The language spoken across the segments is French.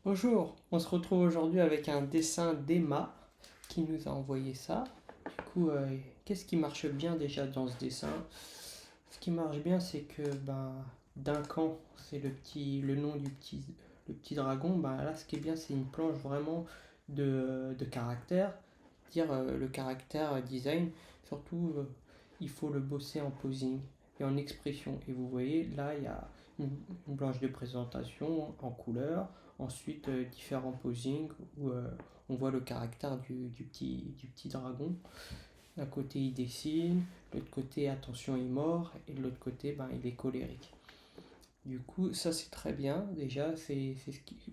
Bonjour, on se retrouve aujourd'hui avec un dessin d'Emma qui nous a envoyé ça. Du coup, qu'est-ce qui marche bien déjà dans ce dessin? Ce qui marche bien, c'est que Duncan, c'est le nom le petit dragon. Là, ce qui est bien, c'est une planche vraiment de caractère, dire le caractère design. Surtout, il faut le bosser en posing et en expression. Et vous voyez, là, il y a une, une planche de présentation en couleur. Ensuite, différents posings où on voit le caractère du petit dragon. D'un côté, il dessine, de l'autre côté, attention, il mord, et de l'autre côté, il est colérique. Du coup, ça c'est très bien. Déjà,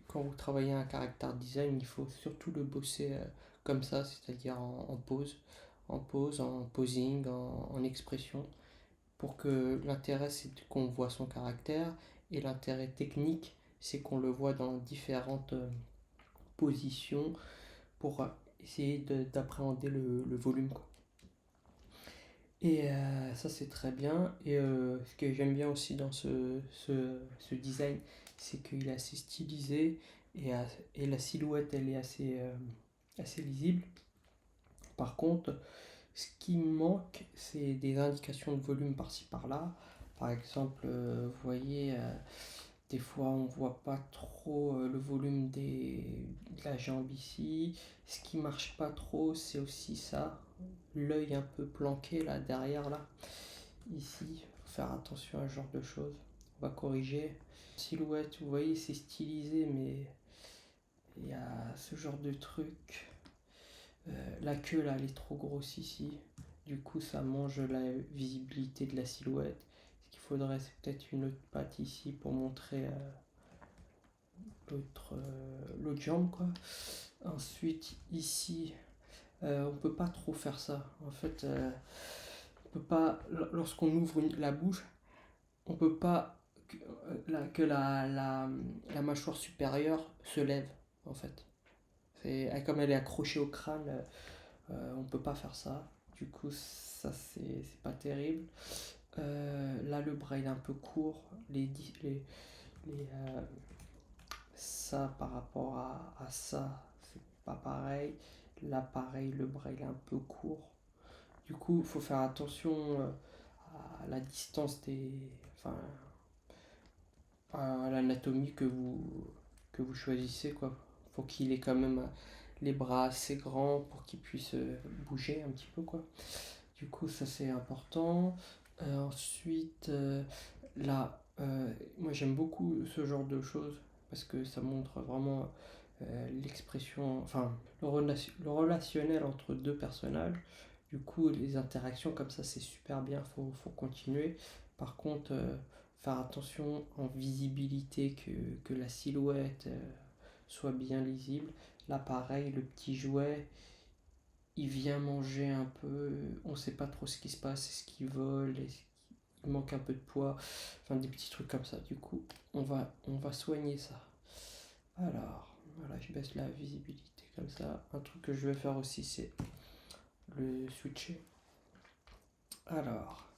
quand vous travaillez un caractère design, il faut surtout le bosser comme ça, c'est-à-dire en pose, en posing, en expression, pour que l'intérêt c'est qu'on voit son caractère et l'intérêt technique c'est qu'on le voit dans différentes positions pour essayer d'appréhender le volume, quoi. Et ça, c'est très bien. Et ce que j'aime bien aussi dans ce design, c'est qu'il est assez stylisé et la silhouette, elle est assez lisible. Par contre, ce qui me manque, c'est des indications de volume par-ci par-là. Par exemple, vous voyez, des fois on voit pas trop le volume de la jambe ici. Ce qui marche pas trop, c'est aussi ça, l'œil un peu planqué là derrière là. Ici, faut faire attention à ce genre de choses. On va corriger. Silhouette, vous voyez, c'est stylisé, mais il y a ce genre de truc. La queue là, elle est trop grosse ici. Du coup, ça mange la visibilité de la silhouette. Ce qu'il faudrait, c'est peut-être une autre patte ici pour montrer l'autre jambe, quoi. Ensuite, ici, on peut pas trop faire ça. En fait, on peut pas, lorsqu'on ouvre la bouche, on peut pas que la mâchoire supérieure se lève, en fait. Comme elle est accrochée au crâne, on peut pas faire ça. Du coup, ça, c'est pas terrible. Là, le bras il est un peu court. Ça, par rapport à ça, c'est pas pareil. Là, pareil, le bras il est un peu court. Du coup, il faut faire attention à la distance enfin, à l'anatomie que vous choisissez, quoi. Faut qu'il ait quand même les bras assez grands pour qu'il puisse bouger un petit peu, quoi. Du coup, ça c'est important. Ensuite, là, moi j'aime beaucoup ce genre de choses parce que ça montre vraiment l'expression, enfin le relationnel entre deux personnages. Du coup, les interactions comme ça, c'est super bien, faut continuer. Par contre, faire attention en visibilité, que la silhouette soit bien lisible. Là, pareil, le petit jouet, il vient manger un peu, on sait pas trop ce qui se passe, est-ce qu'il vole, il manque un peu de poids, enfin des petits trucs comme ça. Du coup, on va soigner ça. Alors, voilà, je baisse la visibilité comme ça. Un truc que je vais faire aussi, c'est le switcher. Alors,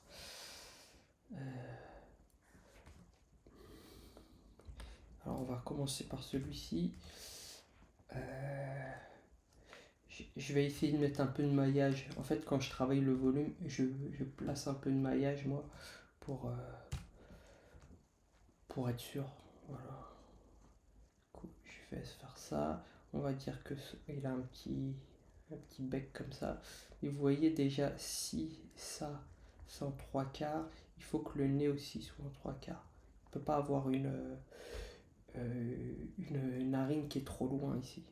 on va commencer par celui-ci. Je vais essayer de mettre un peu de maillage. En fait, quand je travaille le volume, je place un peu de maillage, moi, pour, euh, pour être sûr. Voilà. Je vais faire ça. On va dire qu'il a un petit bec comme ça. Et vous voyez déjà, si ça, c'est en trois quarts, il faut que le nez aussi soit en trois quarts. On ne peut pas avoir une narine qui est trop loin ici.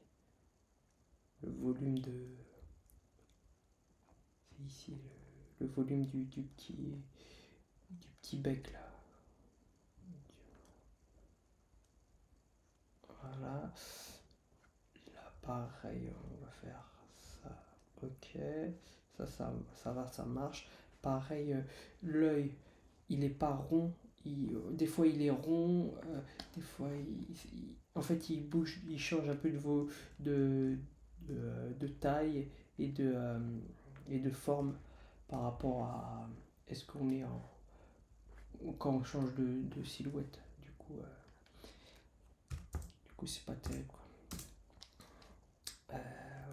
Le volume de. C'est ici, le volume du petit bec là. Voilà. Là, pareil, on va faire ça. Ok. Ça va, ça marche. Pareil, l'œil, il est pas rond. Des fois, il est rond. Des fois, en fait, il bouge, il change un peu de, de taille et de forme par rapport à est-ce qu'on est en, quand on change de silhouette. Du coup, coup, c'est pas terrible, quoi.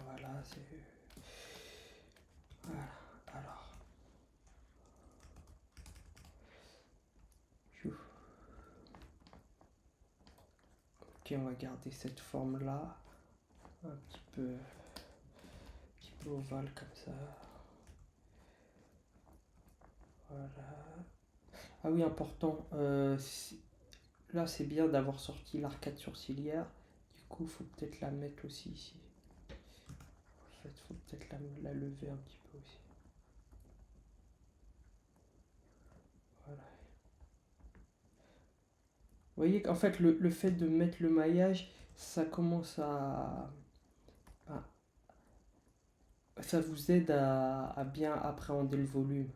Voilà, c'est... Voilà, alors... Ok, on va garder cette forme-là, un petit peu ovale comme ça. Voilà. Ah oui, important. Là, c'est bien d'avoir sorti l'arcade sourcilière. Du coup, il faut peut-être la mettre aussi ici. En fait, faut peut-être la lever un petit peu aussi. Voilà. Vous voyez qu'en fait, le fait de mettre le maillage, ça commence à- ça vous aide à bien appréhender le volume.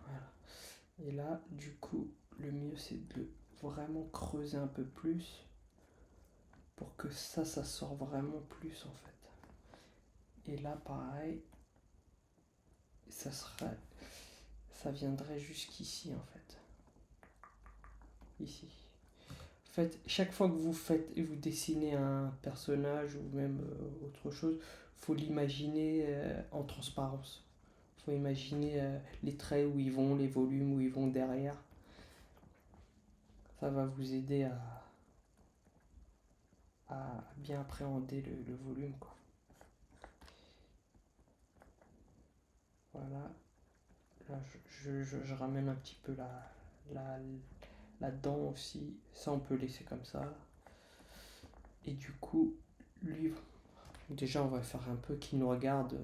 Voilà. Et là, du coup, le mieux, c'est de vraiment creuser un peu plus pour que ça sort vraiment plus, en fait. Et là, pareil, ça viendrait jusqu'ici, en fait. Ici. En fait, chaque fois que vous dessinez un personnage ou même autre chose, faut l'imaginer en transparence. Faut imaginer les traits où ils vont, les volumes où ils vont derrière. Ça va vous aider à bien appréhender le volume, quoi. Voilà. Là, je ramène un petit peu la dent aussi. Ça, on peut laisser comme ça. Et du coup, lui, déjà, on va faire un peu qu'il nous regarde.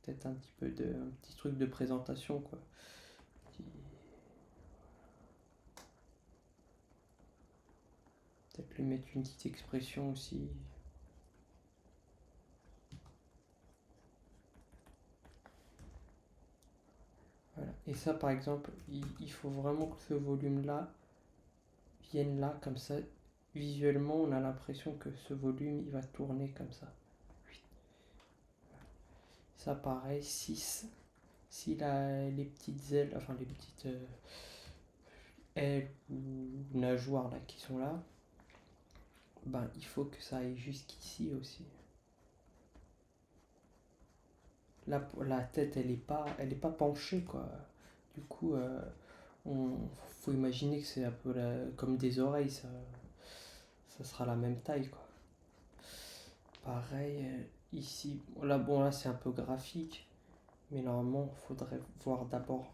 Peut-être un petit truc de présentation, quoi. Peut-être lui mettre une petite expression aussi. Voilà. Et ça, par exemple, il faut vraiment que ce volume-là vienne là, comme ça. Visuellement, on a l'impression que ce volume, il va tourner comme ça. Ça, pareil, 6. S'il a les petites ailes, enfin les petites ailes ou nageoires là qui sont là, ben il faut que ça aille jusqu'ici aussi. Là, la tête, elle est pas penchée, quoi. Du coup, faut imaginer que c'est un peu comme des oreilles, ça sera la même taille, quoi. Pareil, ici, là c'est un peu graphique, mais normalement, il faudrait voir d'abord.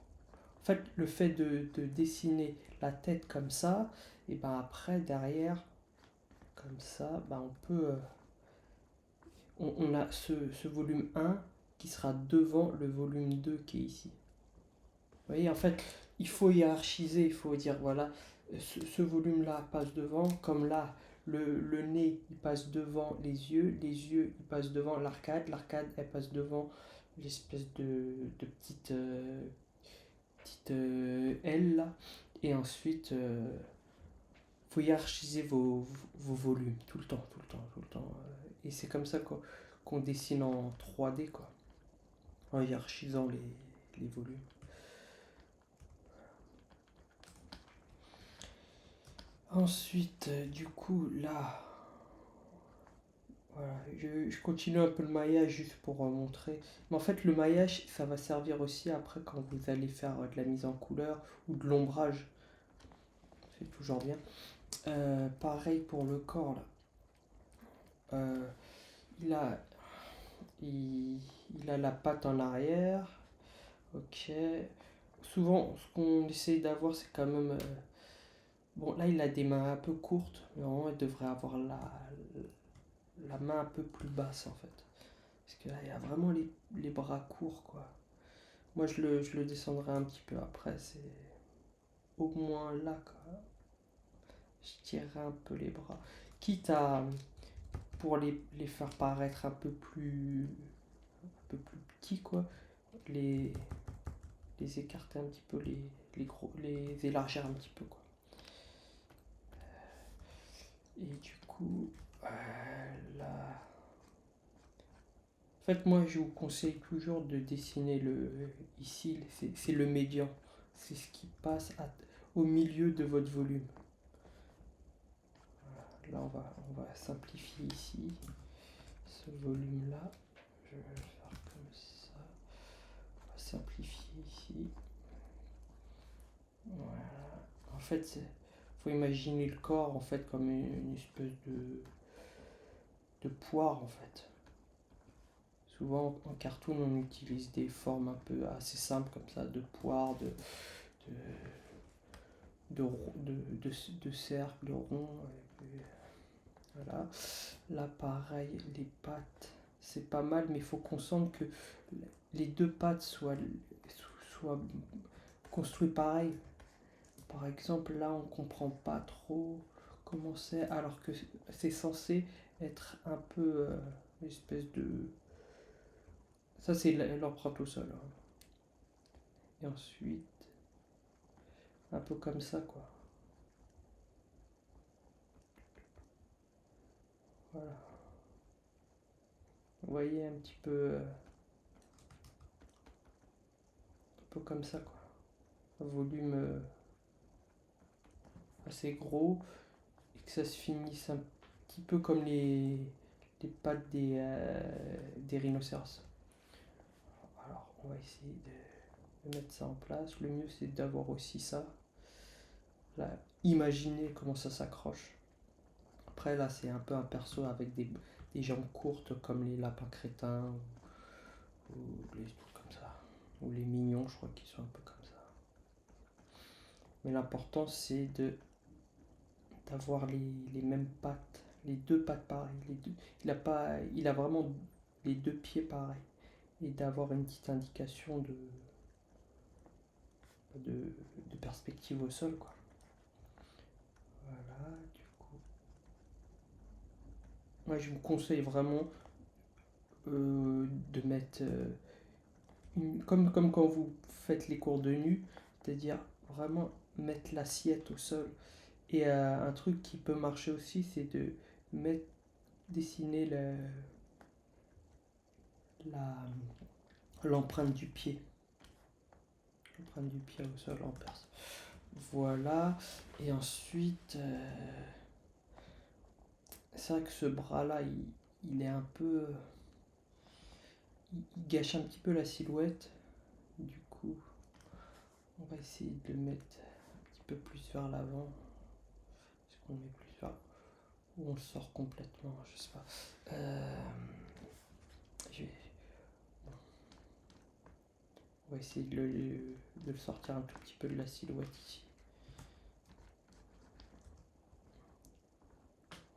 En fait, le fait de dessiner la tête comme ça, et ben après, derrière, comme ça, ben on peut. On a ce volume 1 qui sera devant le volume 2 qui est ici. Vous voyez, en fait, il faut hiérarchiser, il faut dire, voilà, ce volume-là passe devant, comme là, le nez, il passe devant les yeux, ils passent devant l'arcade, elle passe devant l'espèce de petite aile, là. Et ensuite, faut hiérarchiser vos volumes, tout le temps, tout le temps, tout le temps. Et c'est comme ça qu'on dessine en 3D, quoi, en hiérarchisant les volumes. Ensuite, du coup, là, voilà, je continue un peu le maillage juste pour montrer. Mais en fait, le maillage, ça va servir aussi après quand vous allez faire de la mise en couleur ou de l'ombrage. C'est toujours bien. Pareil pour le corps, là. Euh, il a, il a la patte en arrière. Ok. Souvent, ce qu'on essaye d'avoir, c'est quand même. Bon, là, il a des mains un peu courtes, mais normalement, il devrait avoir la main un peu plus basse, en fait. Parce que là, il a vraiment les bras courts, quoi. Moi, je le descendrai un petit peu après. C'est au moins là, quoi. Je tirerai un peu les bras. Quitte à, pour les faire paraître un peu plus petits, quoi, les, les écarter un petit peu, les élargir un petit peu, quoi. Et du coup, là. En fait, moi, je vous conseille toujours de dessiner ici, c'est le médian. C'est ce qui passe au milieu de votre volume. Là, on va simplifier ici ce volume-là. Je vais faire comme ça. On va simplifier ici. Voilà. En fait, faut imaginer le corps en fait comme une espèce de poire en fait. Souvent en cartoon on utilise des formes un peu assez simples comme ça, de poire, de cercle, de rond. Voilà. Là pareil, les pattes, c'est pas mal, mais il faut qu'on sente que les deux pattes soient construites pareil. Par exemple, là on comprend pas trop comment c'est, alors que c'est censé être un peu une espèce de... Ça c'est l'empreinte au sol, hein. Et ensuite, un peu comme ça quoi. Voilà. Vous voyez un peu comme ça quoi. Un volume assez gros et que ça se finisse un petit peu comme les pattes des rhinocéros. Alors on va essayer de mettre ça en place. Le mieux c'est d'avoir aussi ça. Là, imaginez comment ça s'accroche. Après là c'est un peu un perso avec des jambes courtes comme les lapins crétins ou les trucs comme ça. Ou les mignons je crois qu'ils sont un peu comme ça. Mais l'important c'est d'avoir les mêmes pattes, les deux pattes pareilles. Il a vraiment les deux pieds pareils. Et d'avoir une petite indication de perspective au sol quoi. Voilà, du coup. Moi je vous conseille vraiment de mettre comme quand vous faites les cours de nu, c'est-à-dire vraiment mettre l'assiette au sol. Et un truc qui peut marcher aussi, c'est de mettre, dessiner la, l'empreinte du pied. L'empreinte du pied au sol en perse. Voilà. Et ensuite, c'est vrai que ce bras-là, il est un peu... Il gâche un petit peu la silhouette. Du coup, on va essayer de le mettre un petit peu plus vers l'avant. Est-ce qu'on met plus vers... Ou on le sort complètement, je sais pas. Je vais... On va essayer de le sortir un tout petit peu de la silhouette ici.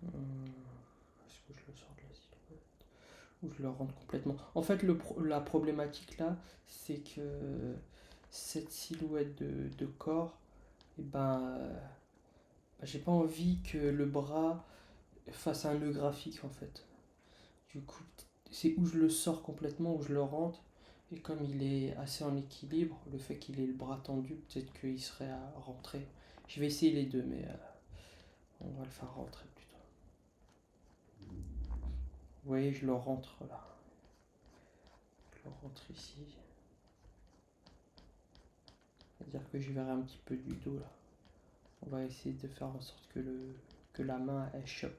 Est-ce que je le sors de la silhouette ou je le rentre complètement? En fait, la problématique là, c'est que cette silhouette de corps, et j'ai pas envie que le bras fasse un nœud graphique en fait. Du coup, c'est où je le sors complètement, où je le rentre. Et comme il est assez en équilibre, le fait qu'il ait le bras tendu, peut-être qu'il serait à rentrer. Je vais essayer les deux, mais on va le faire rentrer plutôt. Vous voyez, je le rentre là. Je le rentre ici. C'est-à-dire que je verrai un petit peu du dos là. On va essayer de faire en sorte que la main elle chope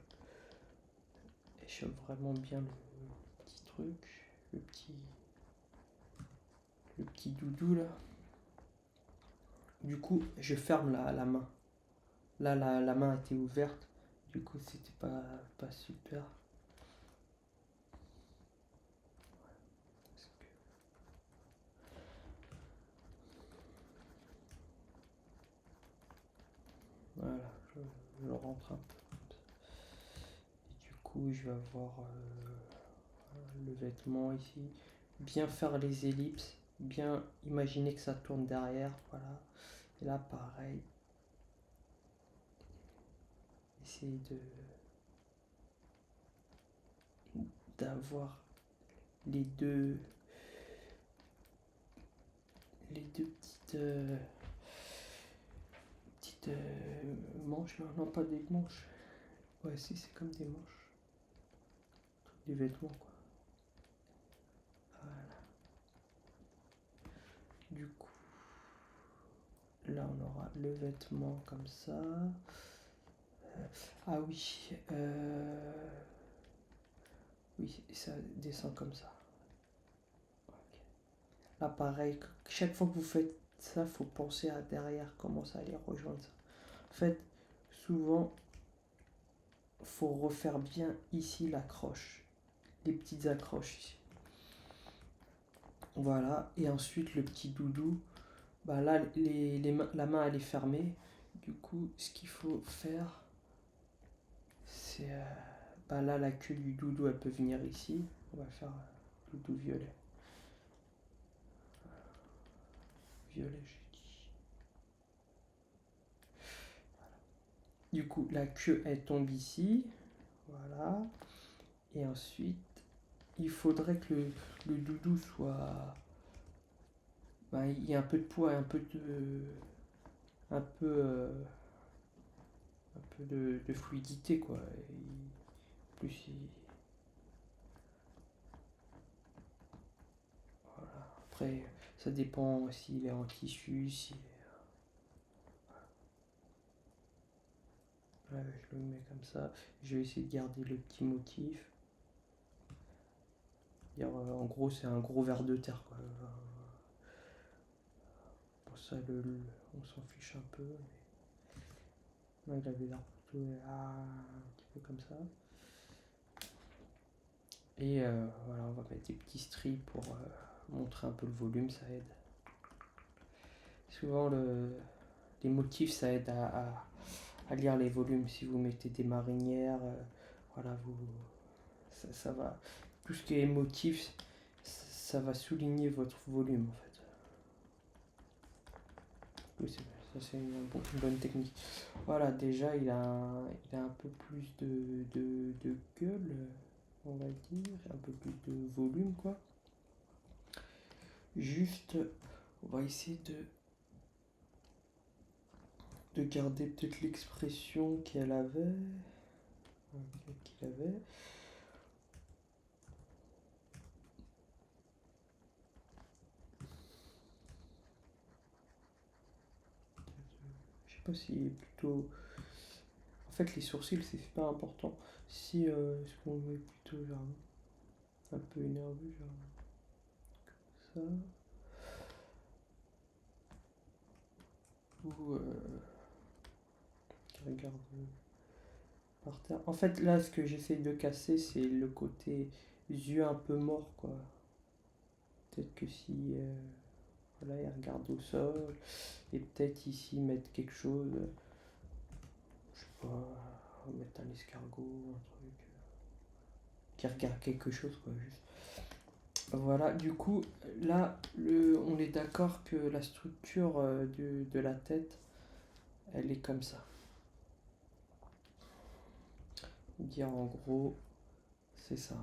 vraiment bien le petit truc, le petit doudou là. Du coup, je ferme la main. Là, la main était ouverte. Du coup, c'était pas super. Voilà, je le rentre un peu. Et du coup, je vais avoir le vêtement ici. Bien faire les ellipses. Bien imaginer que ça tourne derrière. Voilà. Et là, pareil. Essayer d'avoir les deux petites manches là. Non, pas des manches. Ouais, si, c'est comme des manches. Des vêtements, quoi. Voilà. Du coup, là, on aura le vêtement comme ça. Ah oui, oui, ça descend comme ça. Là, pareil, chaque fois que vous faites ça, faut penser à derrière comment ça allait rejoindre ça. En fait, souvent, faut refaire bien ici l'accroche, les petites accroches ici. Voilà, et ensuite le petit doudou, bah là, la main elle est fermée. Du coup, ce qu'il faut faire, c'est. Bah là, la queue du doudou, elle peut venir ici. On va faire doudou violet. Violet, j'ai dit. Du coup, la queue, elle tombe ici. Voilà. Et ensuite, il faudrait que le doudou soit. Bah, il y a un peu de poids, un peu de. Un peu. Un peu de fluidité, quoi. Et plus il. Voilà. Après, ça dépend s'il est en tissu, si. Là, je le mets comme ça. Je vais essayer de garder le petit motif. En gros, c'est un gros ver de terre, quoi. Pour ça, on s'en fiche un peu. Mais... là, il avait l'air plutôt un petit peu comme ça. Et voilà, on va mettre des petits strips pour montrer un peu le volume, ça aide. Souvent, les motifs, ça aide à lire les volumes. Si vous mettez des marinières, voilà, ça va. Tout ce qui est motif, ça va souligner votre volume, en fait. Oui, ça c'est une bonne technique. Voilà, déjà il a un peu plus de gueule, on va dire, un peu plus de volume, quoi. Juste, on va essayer de garder peut-être l'expression qu'il avait. Je sais pas si plutôt. En fait, les sourcils, c'est super important. Si est-ce qu'on met plutôt genre un peu énervé, genre ça. Ou qui regarde par terre. En fait, là, ce que j'essaie de casser, c'est le côté yeux un peu mort, quoi. Peut-être que si voilà, il regarde au sol, et peut-être ici mettre quelque chose, je sais pas, mettre un escargot, un truc qui regarde quelque chose, quoi, juste. Voilà, du coup, là, on est d'accord que la structure de la tête, elle est comme ça. Dire en gros, c'est ça,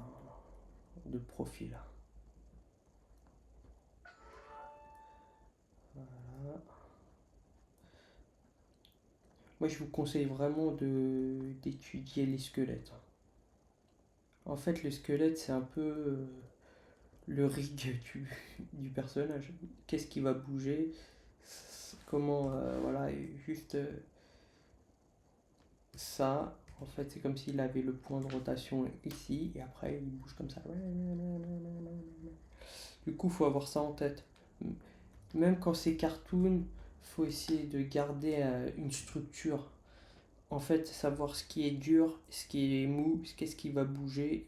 de profil. Voilà. Moi, je vous conseille vraiment d'étudier les squelettes. En fait, le squelette, c'est un peu le rig du personnage. Qu'est-ce qui va bouger? Comment, voilà, et juste ça. En fait, c'est comme s'il avait le point de rotation ici, et après, il bouge comme ça. Du coup, faut avoir ça en tête. Même quand c'est cartoon, faut essayer de garder une structure. En fait, savoir ce qui est dur, ce qui est mou, qu'est-ce qui va bouger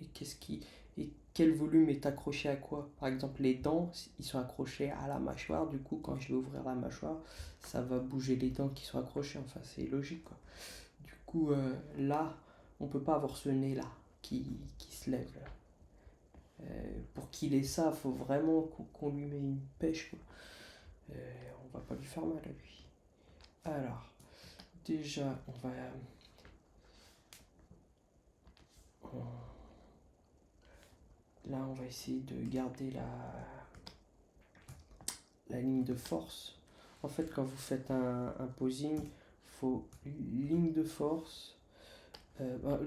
et quel volume est accroché à quoi. Par exemple, les dents, ils sont accrochés à la mâchoire. Du coup, quand je vais ouvrir la mâchoire, ça va bouger les dents qui sont accrochées. Enfin, c'est logique, quoi. Du coup, là, on peut pas avoir ce nez là qui se lève. Là. Pour qu'il ait ça, faut vraiment qu'on lui met une pêche, quoi. On va pas lui faire mal à lui. Alors, déjà, là, on va essayer de garder la ligne de force. En fait, quand vous faites un posing, faut ligne de force.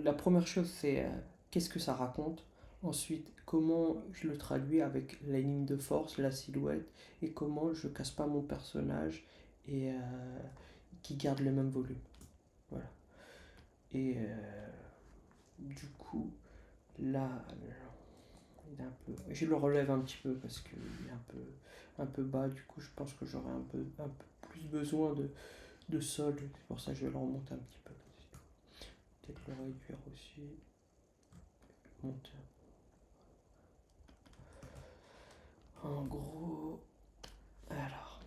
La première chose, c'est qu'est-ce que ça raconte. Ensuite, comment je le traduis avec la ligne de force, la silhouette, et comment je casse pas mon personnage et qui garde le même volume. Voilà. Et du coup, là, il est un peu. Je le relève un petit peu parce qu'il est un peu bas. Du coup, je pense que j'aurai un peu plus besoin de sol. C'est pour ça que je vais le remonter un petit peu. Peut-être le réduire aussi. Monter. En gros. Alors.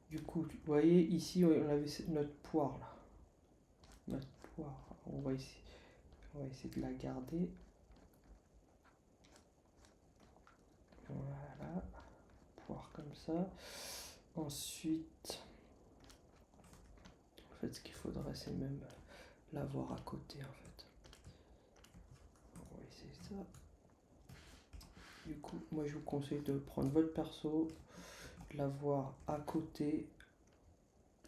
Du coup, vous voyez, ici, on avait notre poire là. Notre poire. On va essayer de la garder. Voilà. Poire comme ça. Ensuite, en fait, ce qu'il faudrait, c'est même l'avoir à côté, en fait. On va essayer ça. Du coup, moi, je vous conseille de prendre votre perso, de l'avoir à côté,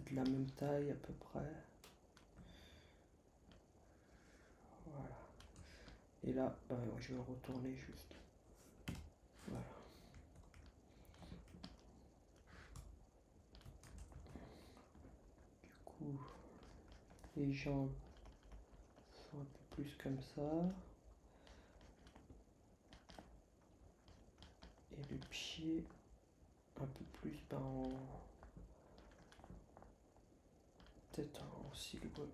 de la même taille à peu près. Voilà. Et là, je vais retourner juste. Voilà. Du coup, les jambes sont un peu plus comme ça. Et le pied un peu plus peut-être en silhouette.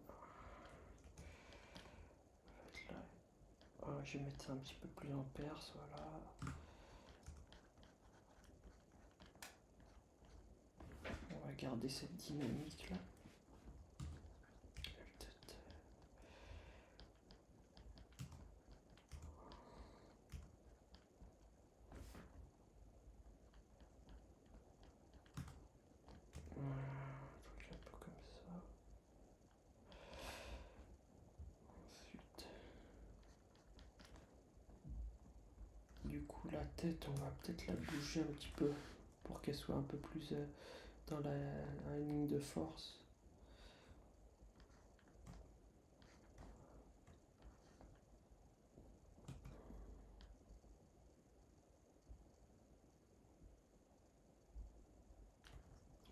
Là, je vais mettre ça un petit peu plus en perse, voilà. On va garder cette dynamique là. Peut-être. Un peu comme ça. Ensuite, du coup, la tête, on va peut-être la bouger un petit peu pour qu'elle soit un peu plus dans la ligne de force.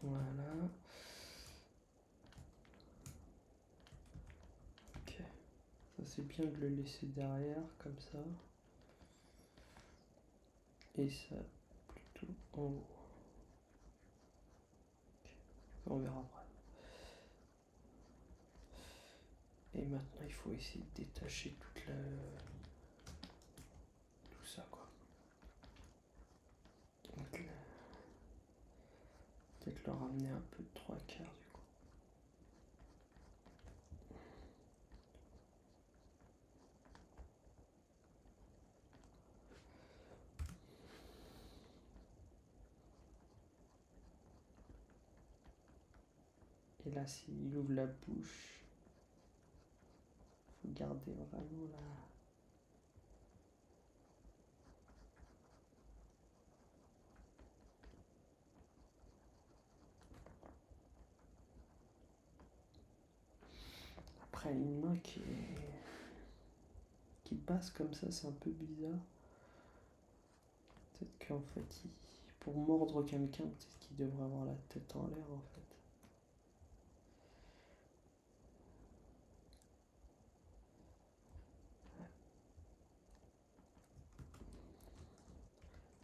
Voilà. Ok. Ça, c'est bien de le laisser derrière, comme ça. Et ça, plutôt en haut. Okay. On verra après. Et maintenant, il faut essayer de détacher tout ça, quoi. Donc là, peut-être le ramener un peu de 3/4 du coup. Et là, s'il ouvre la bouche, faut garder vraiment la. Après, une main qui passe comme ça, c'est un peu bizarre. Peut-être qu'en fait, pour mordre quelqu'un, peut-être qu'il devrait avoir la tête en l'air en fait.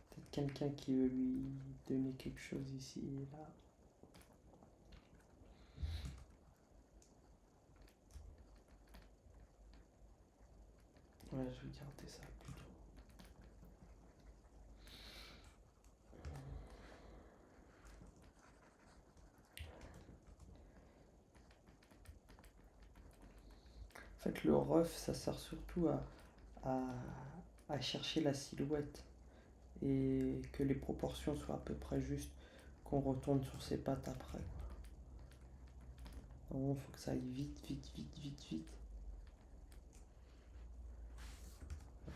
Peut-être quelqu'un qui veut lui donner quelque chose ici et là. Ouais, je vais garder ça plutôt. En fait, le rough, ça sert surtout à chercher la silhouette et que les proportions soient à peu près justes, qu'on retourne sur ses pattes après. Vraiment, il faut que ça aille vite, vite, vite, vite, vite.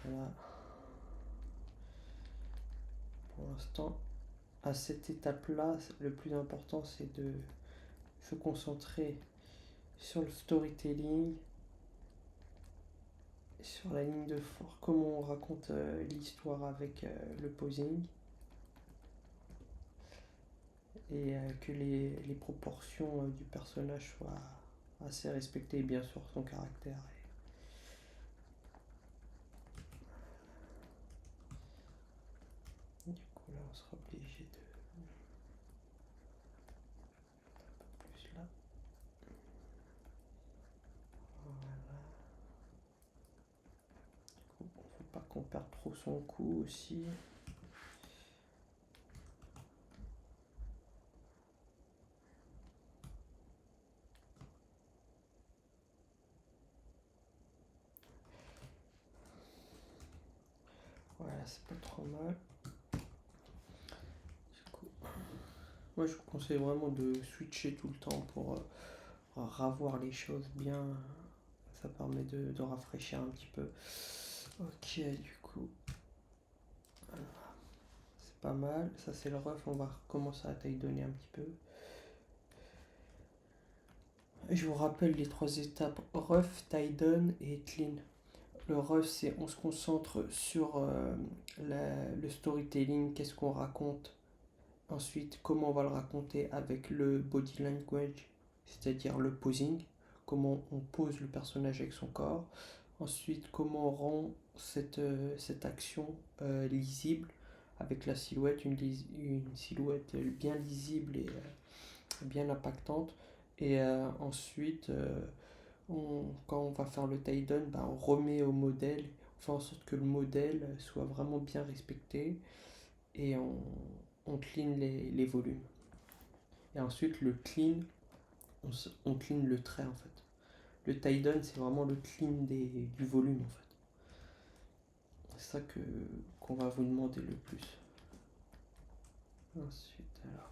Voilà. Pour l'instant, à cette étape-là, le plus important, c'est de se concentrer sur le storytelling, sur la ligne de force, comment on raconte l'histoire avec le posing, et que les proportions du personnage soient assez respecté bien sûr son caractère. Et du coup là on sera obligé de plus là. Voilà. Du coup, faut pas qu'on perde trop son coup aussi. Voilà, c'est pas trop mal. Du coup, moi je vous conseille vraiment de switcher tout le temps pour ravoir les choses bien. Ça permet de rafraîchir un petit peu. Ok, du coup, voilà. C'est pas mal. Ça c'est le rough, on va recommencer à taille donner un petit peu. Je vous rappelle les trois étapes, rough, tie down et clean. Le rough, c'est on se concentre sur le storytelling, qu'est-ce qu'on raconte. Ensuite, comment on va le raconter avec le body language, c'est-à-dire le posing, comment on pose le personnage avec son corps. Ensuite, comment on rend cette action lisible avec la silhouette, une silhouette bien lisible et bien impactante. Et ensuite, quand on va faire le tie down, ben, on remet au modèle, on fait en sorte que le modèle soit vraiment bien respecté et on clean les volumes. Et ensuite, le clean, on clean le trait en fait. Le tie down, c'est vraiment le clean du volume en fait. C'est ça qu'on va vous demander le plus. Ensuite, alors.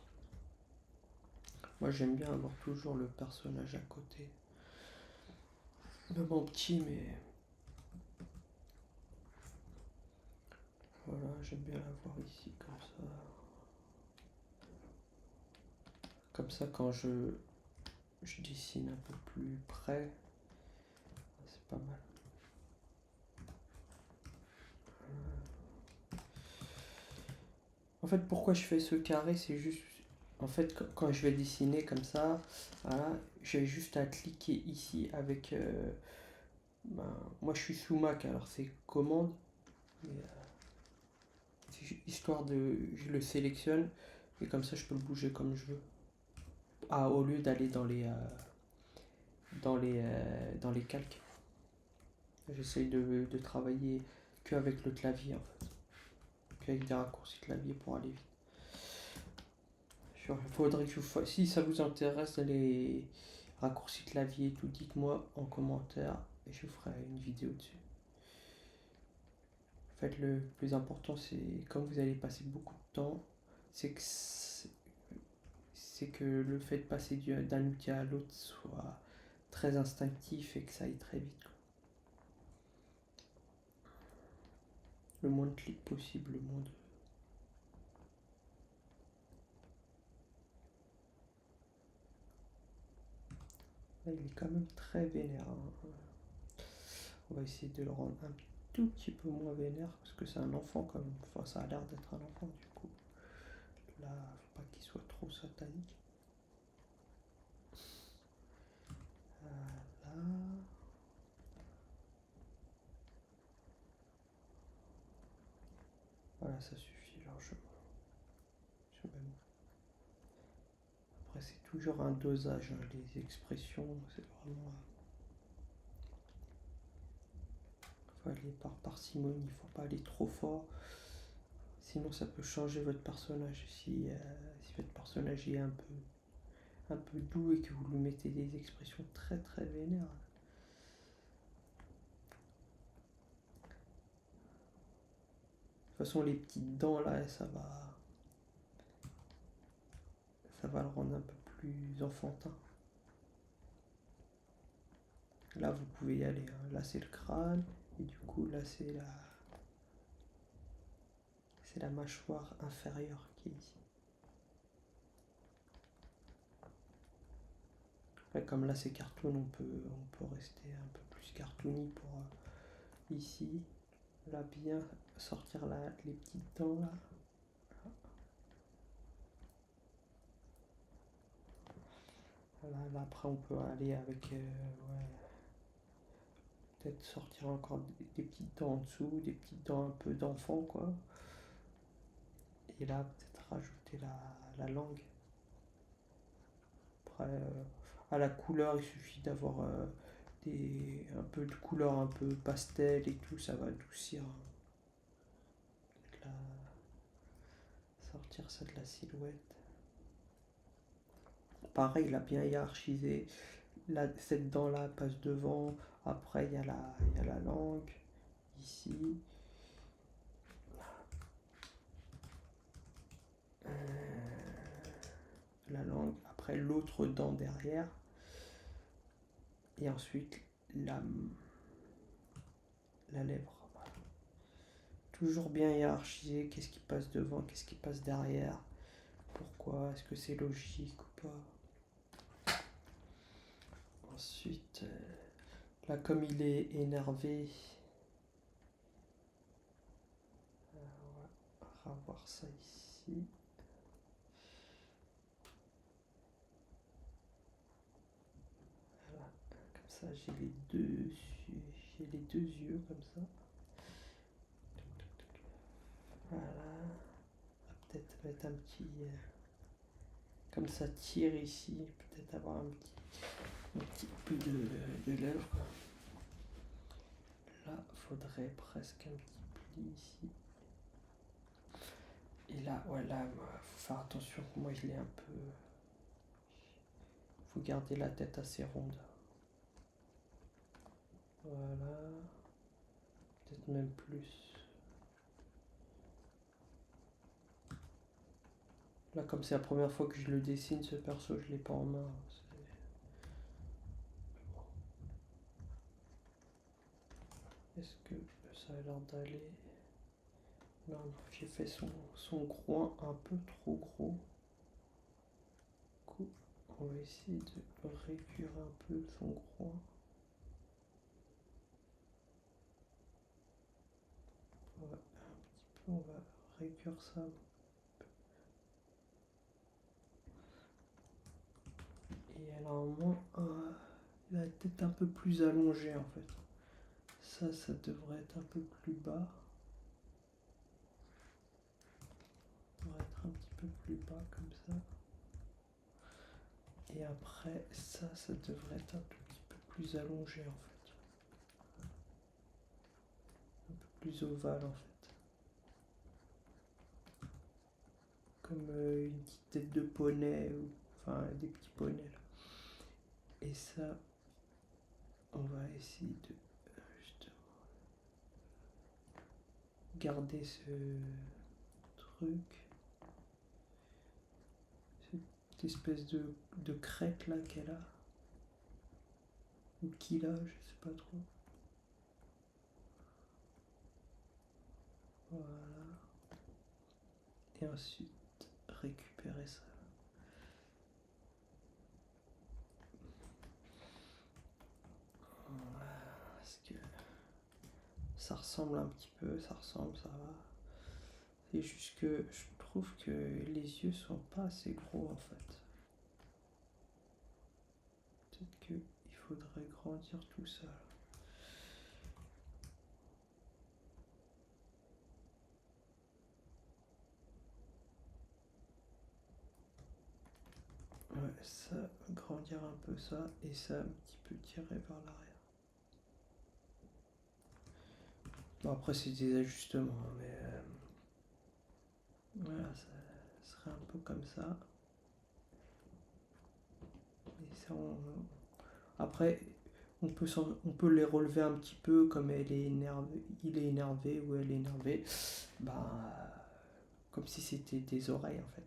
Moi, j'aime bien avoir toujours le personnage à côté. Même en petit, mais voilà, j'aime bien l'avoir ici comme ça. Comme ça, quand je dessine un peu plus près, c'est pas mal. En fait, pourquoi je fais ce carré, c'est juste... En fait, quand je vais dessiner comme ça, voilà, j'ai juste à cliquer ici avec... ben, moi, je suis sous Mac, alors c'est commande. Mais, histoire de... Je le sélectionne, et comme ça, je peux le bouger comme je veux. Ah, au lieu d'aller dans les calques. J'essaye de travailler qu'avec le clavier, en fait. Qu'avec des raccourcis clavier pour aller vite. Il faudrait que si ça vous intéresse les raccourcis clavier et tout, dites-moi en commentaire et je ferai une vidéo dessus. En fait, le plus important, c'est quand vous allez passer beaucoup de temps, c'est que le fait de passer d'un outil à l'autre soit très instinctif et que ça aille très vite. Le moins de clics possible, le moins de... Là, il est quand même très vénère. Hein. On va essayer de le rendre un tout petit peu moins vénère parce que c'est un enfant quand même. Enfin, ça a l'air d'être un enfant du coup. Là, faut pas qu'il soit trop satanique. Là. Voilà, ça suffit largement. Après, c'est toujours un dosage, hein, les expressions, c'est vraiment... faut aller par parcimonie, il faut pas aller trop fort. Sinon, ça peut changer votre personnage. Si votre personnage est un peu doux et que vous lui mettez des expressions très très vénères. De toute façon, les petites dents là, ça va le rendre un peu plus enfantin. Là, vous pouvez y aller. Hein. Là, c'est le crâne. Et du coup, là, c'est la mâchoire inférieure qui est ici. Après, comme là, c'est cartoon, on peut rester un peu plus cartoony pour ici. Là, bien sortir les petites dents là. Là, Voilà, là après on peut aller avec, ouais, peut-être sortir encore des petites dents en dessous, des petites dents un peu d'enfant quoi. Et là peut-être rajouter la langue. Après, à la couleur, il suffit d'avoir un peu de couleur un peu pastel et tout, ça va adoucir, hein. La- Sortir ça de la silhouette. Pareil, il a bien hiérarchisé. Là, cette dent-là passe devant. Après, il y a la langue. Ici. La langue. Après, l'autre dent derrière. Et ensuite, la, la lèvre. Voilà. Toujours bien hiérarchisé. Qu'est-ce qui passe devant, qu'est-ce qui passe derrière. Pourquoi, est-ce que c'est logique ou pas. Ensuite, là, comme il est énervé, on va revoir ça ici. Voilà, comme ça j'ai les deux yeux comme ça. Voilà, on va peut-être mettre un petit, comme ça tire ici, peut-être avoir un petit peu de lèvres. Là, faudrait presque un petit pli ici. Et là, voilà, faut faire attention. Moi, je l'ai un peu. Faut garder la tête assez ronde. Voilà. Peut-être même plus. Là, comme c'est la première fois que je le dessine, ce perso, je l'ai pas en main. Est-ce que ça a l'air d'aller? Non, j'ai fait son groin un peu trop gros. Du coup, on va essayer de réduire un peu son groin. Ouais, un petit peu, on va réduire ça. Et elle a au moins la tête un peu plus allongée en fait. Ça devrait être un peu plus bas. Ça devrait être un petit peu plus bas comme ça. Et après, ça devrait être un tout petit peu plus allongé en fait. Un peu plus ovale en fait. Comme une petite tête de poney, ou enfin des petits poneys là. Et ça, on va essayer de justement garder ce truc, cette espèce de crête là qu'elle a, ou qu'il a, je sais pas trop. Voilà. Et ensuite, récupérer ça. Voilà, parce que ça ressemble un petit peu, ça va. C'est juste que je trouve que les yeux sont pas assez gros en fait. Peut-être qu'il faudrait grandir tout ça. Ouais, ça, grandir un peu ça, et ça un petit peu tirer vers l'arrière. Bon, après, c'est des ajustements, hein, mais voilà, ça serait un peu comme ça. Et ça, après, on peut les relever un petit peu comme elle est énervée, il est énervé ou elle est énervée. Bah, comme si c'était des oreilles en fait.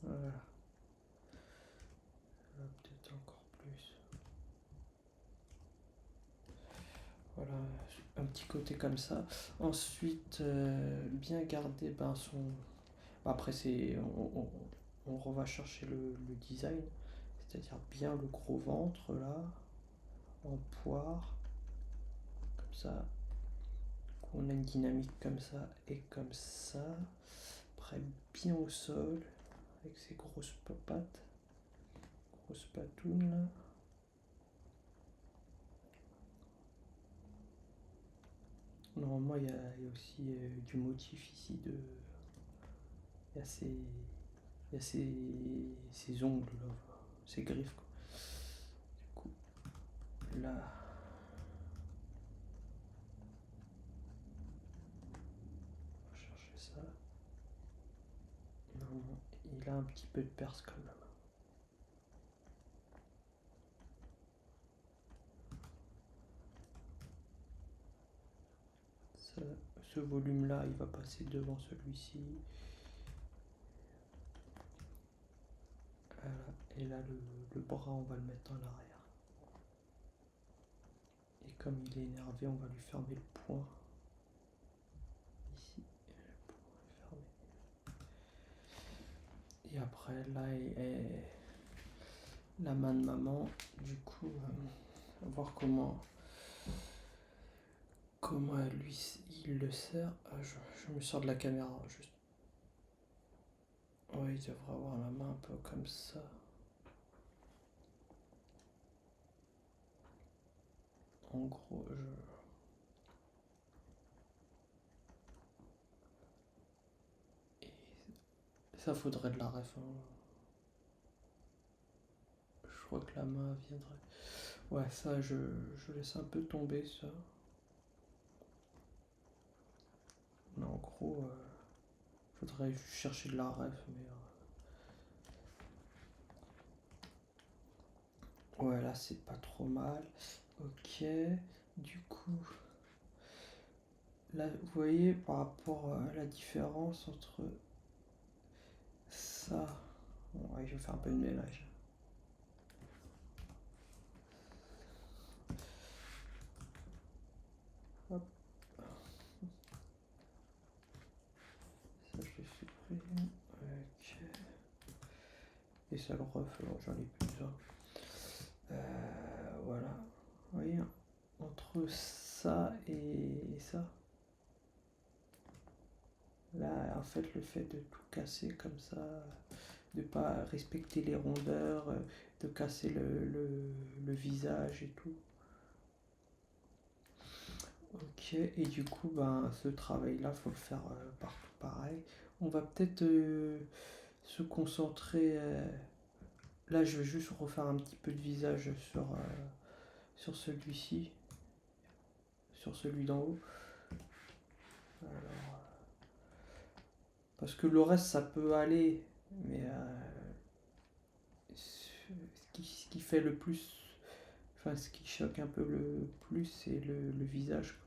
Voilà. Là, peut-être encore plus. Voilà, un petit côté comme ça. Ensuite, bien garder son. Après, on va chercher le design, c'est-à-dire bien le gros ventre là, en poire, comme ça. On a une dynamique comme ça et comme ça. Après, bien au sol, avec ses grosses papates, grosses patounes là. Normalement, il y a aussi du motif ici de. Il y a ses ongles là, ses griffes quoi. Du coup, là. On va chercher ça. Non, il a un petit peu de perce quand même. Ça, ce volume là, il va passer devant celui-ci. Voilà. Et là, le bras, on va le mettre en arrière. Et comme il est énervé, on va lui fermer le poing. Ici, le poing est fermé. Et après, là est la main de maman. Du coup, on va voir comment lui, il le sert. Ah, je me sors de la caméra, juste. Ouais, il devrait avoir la main un peu comme ça. En gros, Et ça, faudrait de la ref. Hein. Je crois que la main viendrait. Ouais, ça, je laisse un peu tomber, ça. Mais en gros, faudrait chercher de la ref, mais... Ouais, là, c'est pas trop mal. Ok, du coup... Là, vous voyez, par rapport à la différence entre ça... Bon, ouais, je vais faire un peu de ménage. Hop. Ça, je le supprime. Ok. Et ça, le ref, j'en ai plus besoin. Voilà. Vous voyez, entre ça et ça, là, en fait, le fait de tout casser comme ça, de pas respecter les rondeurs, de casser le visage et tout. Ok, et du coup, ben, ce travail-là, faut le faire partout pareil. On va peut-être se concentrer. Là, je vais juste refaire un petit peu de visage sur celui-ci, sur celui d'en haut. Alors, parce que le reste, ça peut aller, mais ce qui fait le plus, enfin, ce qui choque un peu le plus, c'est le visage, quoi.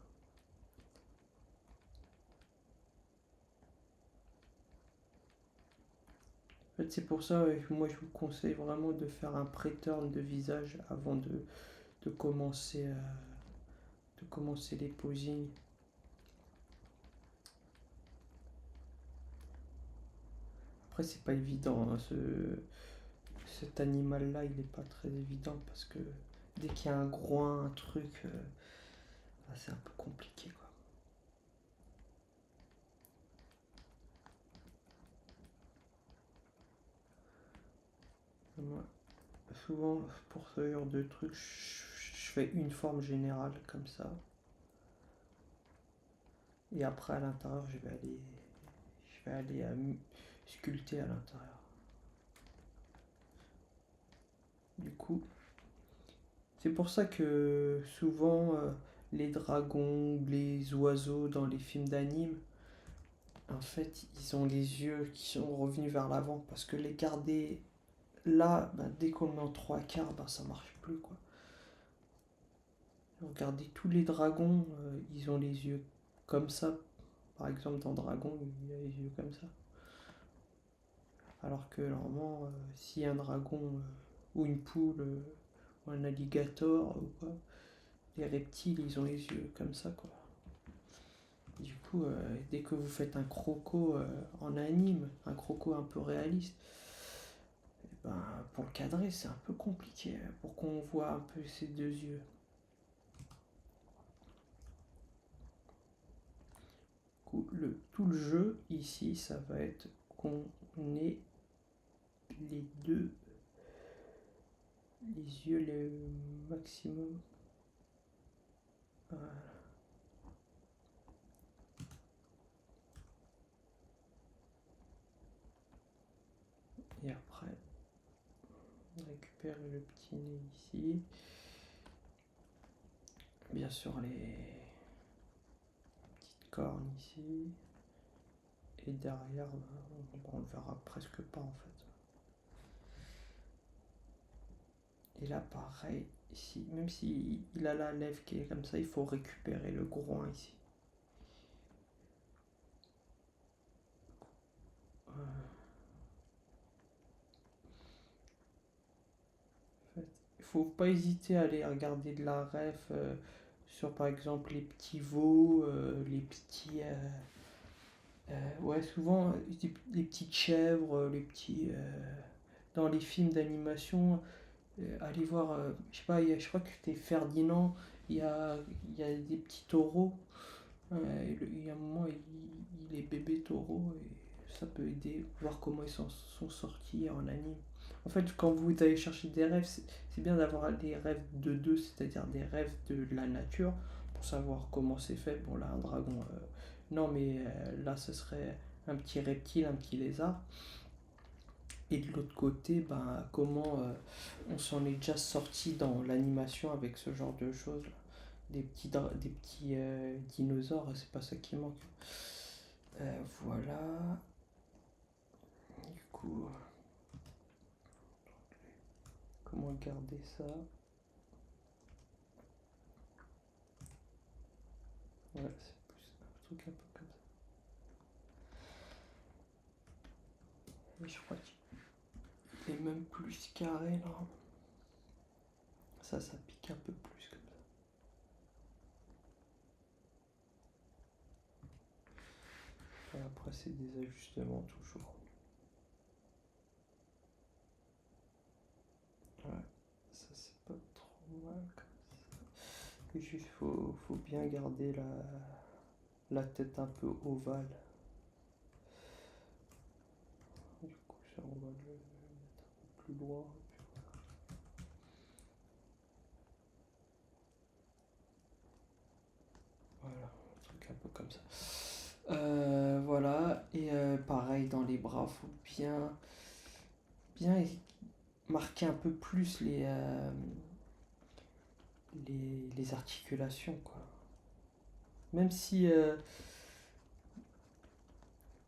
En fait, c'est pour ça que moi je vous conseille vraiment de faire un pré-turn de visage avant de commencer, les posings. Après, c'est pas évident, hein, cet animal-là, il est pas très évident parce que dès qu'il y a un groin, un truc, c'est un peu compliqué, quoi. Moi, souvent, pour ce genre de trucs, je fais une forme générale comme ça. Et après, à l'intérieur, je vais aller sculpter à l'intérieur. Du coup, c'est pour ça que souvent, les dragons, les oiseaux dans les films d'anime, en fait, ils ont les yeux qui sont revenus vers l'avant. Parce que les garder là, bah, dès qu'on le met en trois quarts, bah, ça marche plus, quoi. Regardez tous les dragons, ils ont les yeux comme ça. Par exemple, dans Dragon, il a les yeux comme ça. Alors que normalement, si un dragon ou une poule ou un alligator ou quoi, les reptiles, ils ont les yeux comme ça, quoi. Du coup, dès que vous faites un croco en anime, un croco un peu réaliste, ben, pour le cadrer, c'est un peu compliqué pour qu'on voit un peu ces deux yeux. Tout le jeu ici, ça va être qu'on ait les deux, les yeux le maximum. Voilà. Et après, on récupère le petit nez ici. Bien sûr, les petites cornes ici. Et derrière, on le verra presque pas en fait. Et là, pareil, ici, même s'il a la lèvre qui est comme ça, il faut récupérer le groin ici. En fait, il faut pas hésiter à aller regarder de la ref sur par exemple les petits veaux, les petits. Ouais, souvent les petites chèvres, les petits. Dans les films d'animation, allez voir, je sais pas, je crois que c'était Ferdinand, il y a des petits taureaux. Il y a un moment, il est bébé taureau et ça peut aider, voir comment ils sont sortis en anime. En fait, quand vous allez chercher des rêves, c'est bien d'avoir des rêves de deux, c'est-à-dire des rêves de la nature, pour savoir comment c'est fait. Bon, là, un dragon, non, mais là, ce serait un petit reptile, un petit lézard. Et de l'autre côté, ben, comment on s'en est déjà sorti dans l'animation avec ce genre de choses. Des petits dinosaures, c'est pas ça qui manque. Voilà. Du coup, comment garder ça? Ouais, c'est plus un truc un peu comme ça. Et je crois qu'il est même plus carré là. Ça pique un peu plus comme ça. Et après, c'est des ajustements toujours. Ouais, ça c'est pas trop mal comme ça. Et juste, faut bien garder la tête un peu ovale. Du coup, ça, on va le mettre un peu plus loin. Voilà, un truc un peu comme ça. Voilà, et pareil dans les bras, faut bien marquer un peu plus les articulations, quoi. Même si, euh,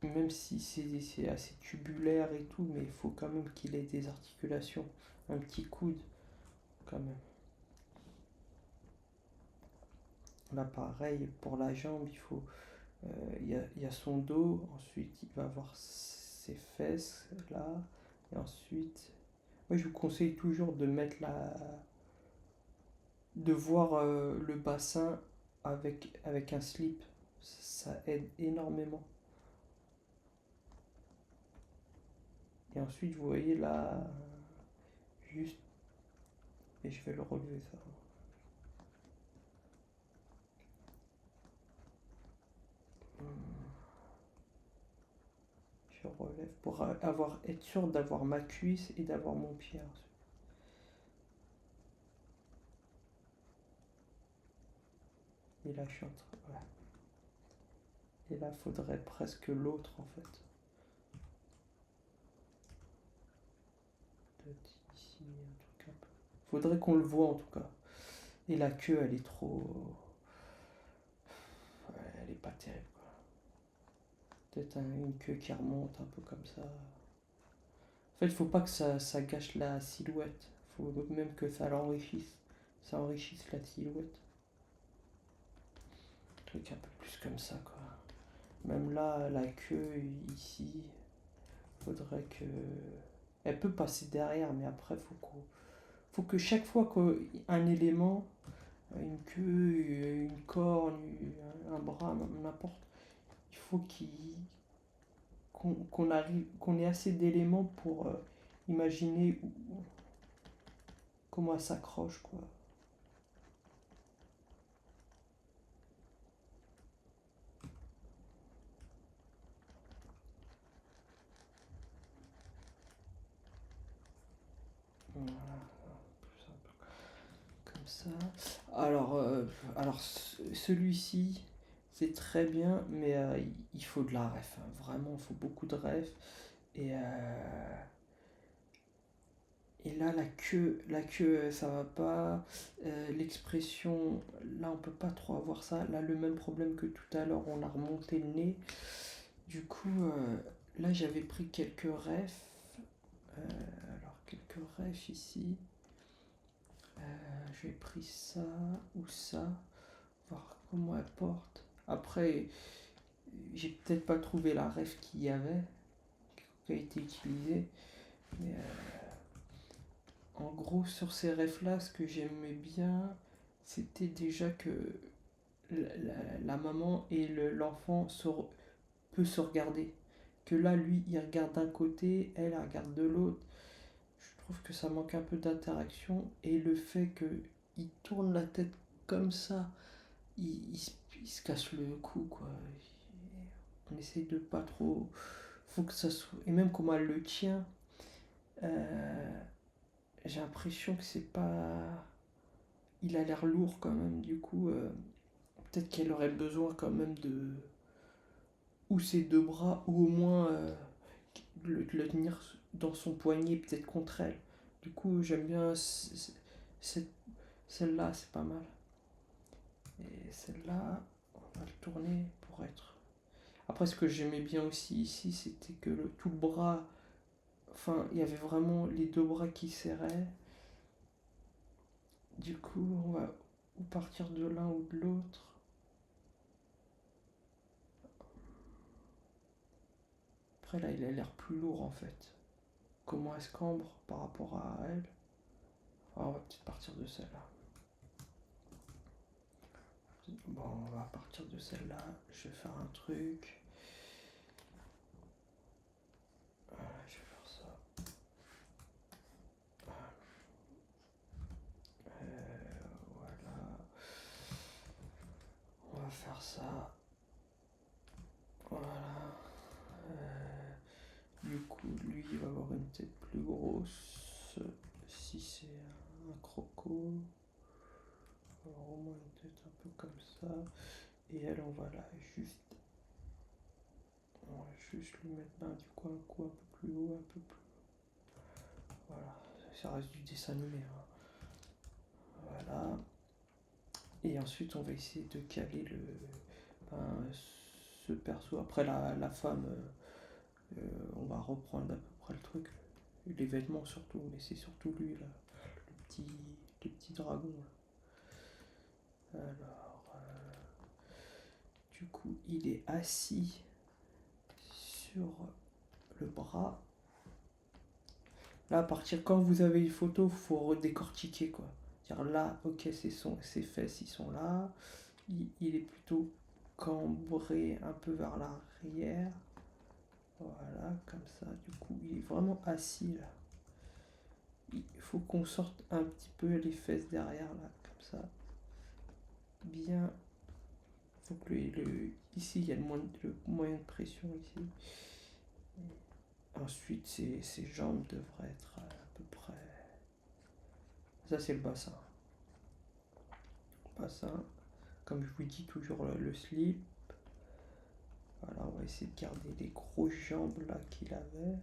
même si c'est assez tubulaire et tout, mais il faut quand même qu'il ait des articulations, un petit coude, quand même. Là, pareil, pour la jambe, il y a son dos, ensuite il va avoir ses fesses, là, et ensuite, moi je vous conseille toujours de mettre de voir le bassin avec un slip. Ça aide énormément. Et ensuite, vous voyez là, juste, et je vais le relever ça. Je relève pour être sûr d'avoir ma cuisse et d'avoir mon pied ensuite. Et là, je suis en train. Voilà. Et là, faudrait presque l'autre en fait. Peut-être ici, un truc un peu. Faudrait qu'on le voit en tout cas. Et la queue, elle est trop. Ouais, elle est pas terrible quoi. Peut-être une queue qui remonte un peu comme ça. En fait, il faut pas que ça gâche la silhouette. Il faut même que ça l'enrichisse. Ça enrichisse la silhouette. Un truc un peu plus comme ça quoi. Même là, la queue ici, faudrait que. Elle peut passer derrière, mais après, faut que chaque fois qu'un élément, une queue, une corne, un bras, n'importe, il faut qu'on arrive, qu'on ait assez d'éléments pour imaginer comment elle s'accroche, quoi. ça. Alors, celui-ci, c'est très bien, mais il faut de la ref, hein. Vraiment, il faut beaucoup de ref. Et, et là, la queue, ça va pas. L'expression, là, on peut pas trop avoir ça. Là, le même problème que tout à l'heure, on a remonté le nez. Du coup, là, j'avais pris quelques refs. Alors, quelques refs ici. J'ai pris ça ou ça. Voir comment elle porte. Après, j'ai peut-être pas trouvé la ref qu'il y avait, qui a été utilisée. Mais en gros, sur ces refs là, ce que j'aimais bien, c'était déjà que la maman et l'enfant peut se regarder. Que là, lui, il regarde d'un côté, elle regarde de l'autre. Je trouve que ça manque un peu d'interaction. Et le fait qu'il tourne la tête comme ça, il se casse le cou, quoi. On essaye de pas trop. Faut que ça soit. Et même comment elle le tient, euh, j'ai l'impression que c'est pas. Il a l'air lourd quand même, du coup. Peut-être qu'elle aurait besoin quand même de. Ou ses deux bras, ou au moins le tenir dans son poignet, peut-être contre elle. Du coup, j'aime bien celle-là, c'est pas mal. Et celle-là, on va le tourner pour être. Après, ce que j'aimais bien aussi ici, c'était que tout le bras. Enfin, il y avait vraiment les deux bras qui serraient. Du coup, on va ou partir de l'un ou de l'autre. Après, là, il a l'air plus lourd en fait. Comment elle se cambre par rapport à elle. Ah, on va peut-être partir de celle-là. Bon, on va partir de celle-là. Je vais faire un truc. Voilà, je vais faire ça. Voilà. On va faire ça. Voilà. Du coup, lui, il va avoir une tête plus grosse. Si c'est un croco, il va avoir au moins une tête un peu comme ça. Et elle, on va juste lui mettre du coup un coup un peu plus haut, un peu plus. Voilà, ça reste du dessin animé, hein. Voilà. Et ensuite, on va essayer de caler ben, ce perso. Après, la femme, on va reprendre à peu près le truc. Les vêtements surtout, mais c'est surtout lui là, petit, le petit dragon là. Alors, du coup, il est assis sur le bras. Là, à partir quand vous avez une photo, faut redécortiquer quoi. Dire là, ok, ses fesses, ils sont là. Il est plutôt cambré un peu vers l'arrière. Voilà, comme ça. Du coup, il est vraiment assis là. Il faut qu'on sorte un petit peu les fesses derrière là, comme ça. Bien. Faut que ici, il y a le moyen de pression ici. Ensuite, ses jambes devraient être à peu près. Ça, c'est le bassin. Bassin. Comme je vous dis, toujours le slip. Voilà, on va essayer de garder les grosses jambes là qu'il avait.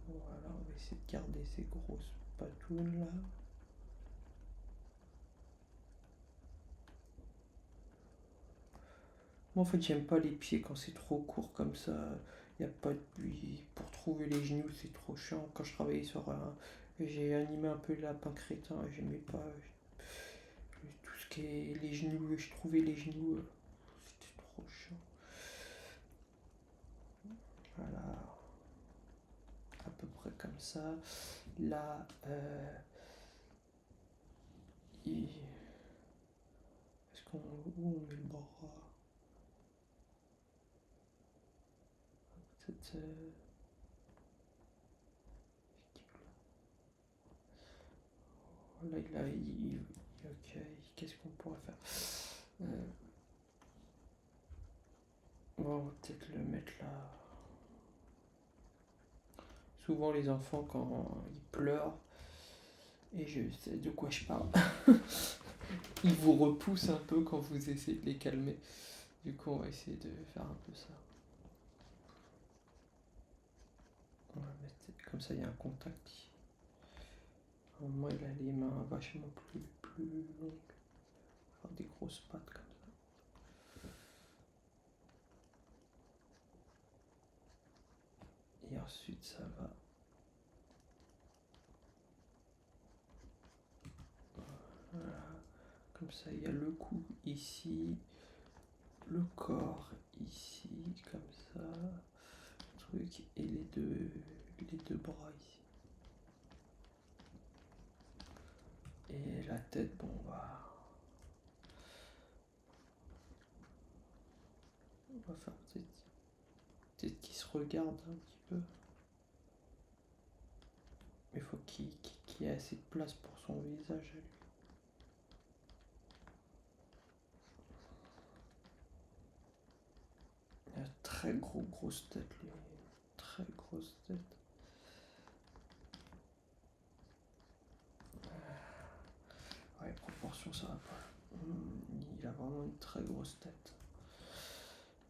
Voilà, on va essayer de garder ces grosses patounes là. Moi en fait j'aime pas les pieds quand c'est trop court comme ça. Il y a pas de pour trouver les genoux, c'est trop chiant. Quand je travaillais sur un. J'ai animé un peu lapin crétin, j'aimais pas tout ce qui est les genoux, je trouvais les genoux, c'était trop chiant. Voilà, à peu près comme ça. Là, est-ce qu'on. Où on met le bras? Peut-être. Là, ok, qu'est-ce qu'on pourrait faire? Bon, on va peut-être le mettre là. souvent les enfants quand ils pleurent, et je sais de quoi je parle. Ils vous repoussent un peu quand vous essayez de les calmer. Du coup, on va essayer de faire un peu ça. On va mettre comme ça, il y a un contact ici. Moi, il a les mains vachement plus longues. Faire des grosses pattes comme ça. Et ensuite, ça va. Voilà. Comme ça, il y a le cou ici, le corps ici, comme ça, truc, et les deux bras ici. Et la tête, bon, on va faire peut-être qu'il se regarde un petit peu. Mais il faut qu'il y ait assez de place pour son visage à lui. Il a très grosse tête, lui. Très grosse tête. Ouais, proportion, ça va pas. Il a vraiment une très grosse tête.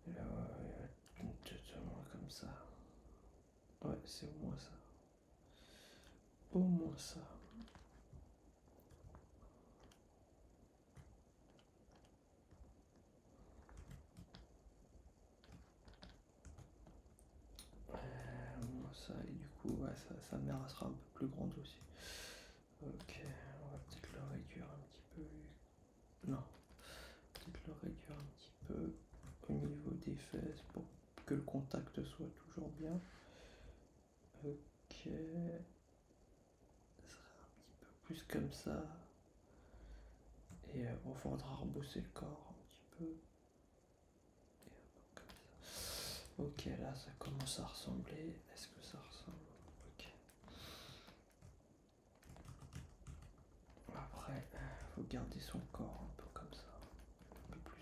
Il a une tête comme ça. Ouais, c'est au moins ça. Au moins ça. Au moins ça, et du coup, ouais, sa mère sera un peu plus grande aussi. Ok, on va peut-être le réduire un petit peu. Non, peut-être le réduire un petit peu au niveau des fesses pour que le contact soit toujours bien. Ok, ça sera un petit peu plus comme ça. Et on faudra rebosser le corps un petit peu. Et comme ça. Ok, là ça commence à ressembler. Est-ce que ça ressemble? Ok. Après, faut garder son corps un peu comme ça. Un peu plus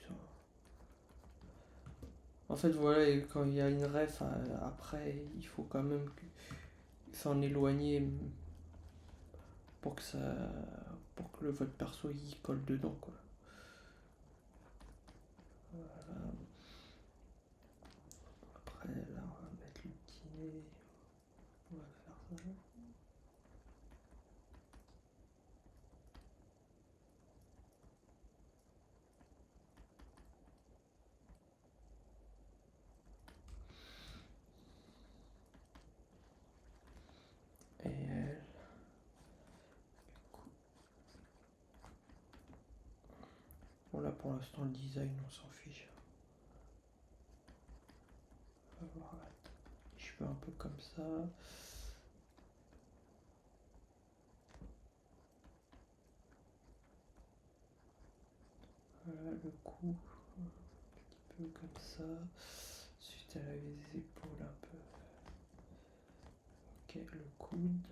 en fait, voilà, et quand il y a une ref, après, il faut quand même s'en éloigner pour que ça, pour que votre perso y colle dedans, quoi. Voilà. Après, là, on va mettre le petit nez. On va faire ça. Et elle. Bon, là, pour l'instant, le design, on s'en fiche. On va voir les cheveux un peu comme ça. Voilà, le cou. Un petit peu comme ça. Ensuite, elle avait des épaules un peu. Ok, le coude.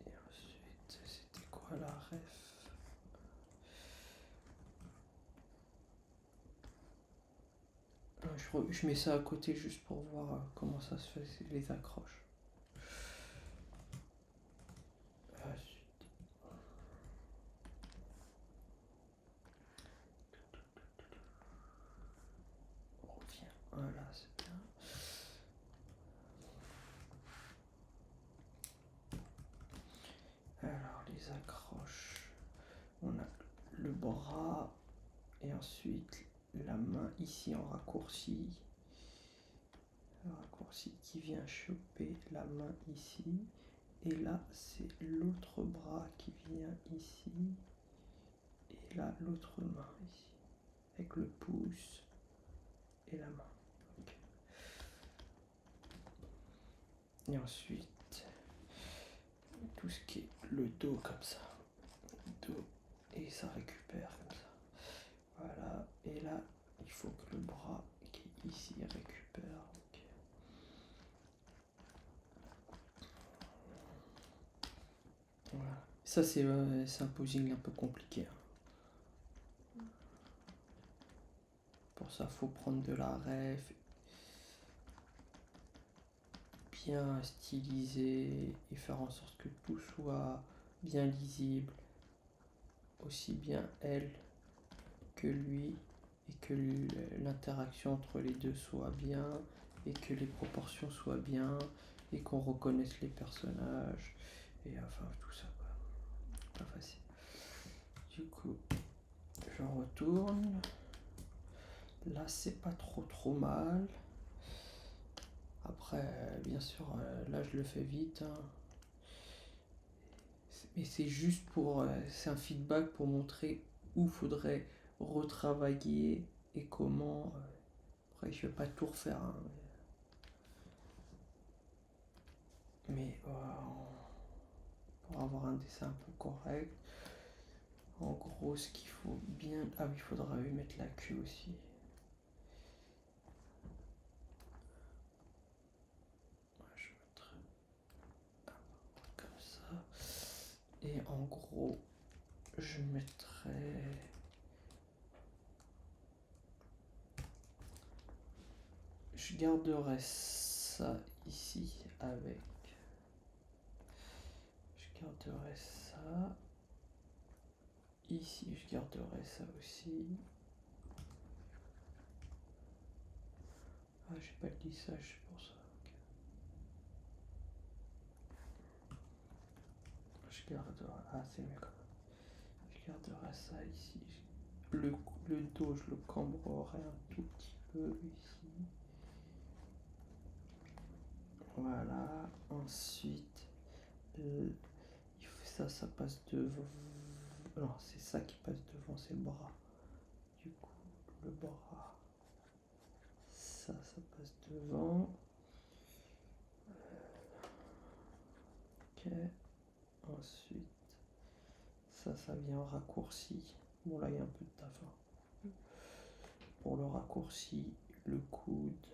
Et ensuite, c'était quoi la ref? Je mets ça à côté juste pour voir comment ça se fait, les accroches. Ensuite, on revient. Voilà, c'est bien. Alors, les accroches. On a le bras et ensuite la main ici en raccourci. Le raccourci qui vient choper la main ici. Et là, c'est l'autre bras qui vient ici. Et là, l'autre main ici. Avec le pouce et la main. Okay. Et ensuite, tout ce qui est le dos comme ça. Dos. Et ça récupère comme ça. Voilà. Et là, il faut que le bras qui est ici récupère. Okay. Voilà. Ça, c'est un posing un peu compliqué. Pour ça, faut prendre de la ref. bien styliser et faire en sorte que tout soit bien lisible, aussi bien elle que lui, et que l'interaction entre les deux soit bien, et que les proportions soient bien, et qu'on reconnaisse les personnages, et enfin tout ça quoi. Pas facile. Du coup, je retourne. Là, c'est pas trop mal. Après, bien sûr, là, je le fais vite, hein. Mais c'est juste pour... c'est un feedback pour montrer où faudrait retravailler et comment. Après, je vais pas tout refaire, hein. Mais pour avoir un dessin un peu correct, en gros, ce qu'il faut bien... Ah oui, il faudra mettre la queue aussi. Je mettrai comme ça. Et en gros, je mettrai... Je garderai ça ici avec... Je garderai ça. Ici, je garderai ça aussi. Ah, j'ai pas de lissage pour ça. Okay. Je garderai... Ah, c'est mieux quand même. Je garderai ça ici. Le dos, je le cambrerai un tout petit peu ici. Voilà. Ensuite, ça passe devant. Non, c'est ça qui passe devant, c'est le bras. Du coup, le bras. Ça passe devant. Ok. Ensuite, ça vient en raccourci. Bon, là, il y a un peu de taf. Pour le raccourci, le coude.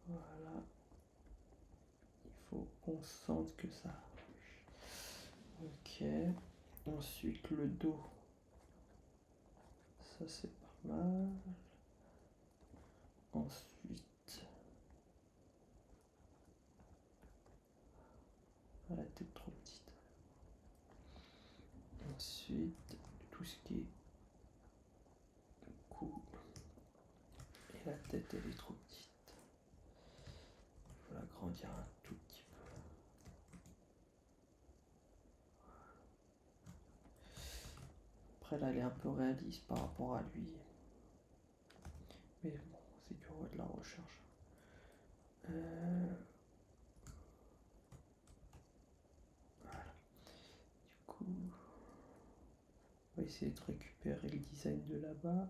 Voilà. Il faut qu'on sente que ça. Ok. Ensuite, le dos. Ça, c'est pas mal. Ensuite, la tête trop petite. Ensuite, tout ce qui est cou. Et la tête, elle est trop petite. Il faut l'agrandir un tout petit peu. Après, là, elle est un peu réaliste par rapport à lui. Mais bon, c'est du de la recherche. Voilà. Du coup, on va essayer de récupérer le design de là-bas.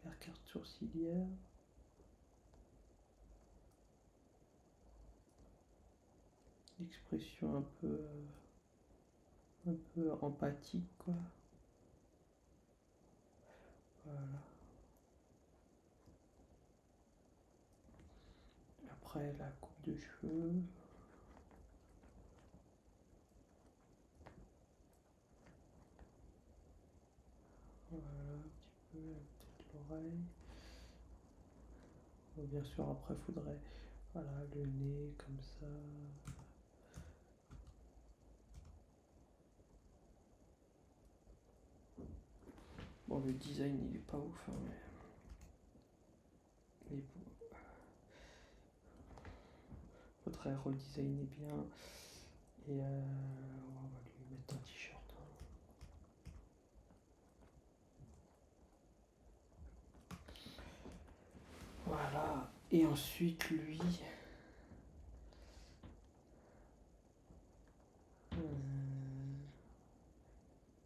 L'arcade sourcilière. L'expression un peu empathique quoi. Voilà. Après la coupe de cheveux. Voilà, un petit peu peut-être l'oreille. Bon, bien sûr après faudrait voilà le nez comme ça. Bon le design il est pas ouf hein, mais bon. Faudrait redesigner bien. Et on va lui mettre un t-shirt. Voilà. Et ensuite lui.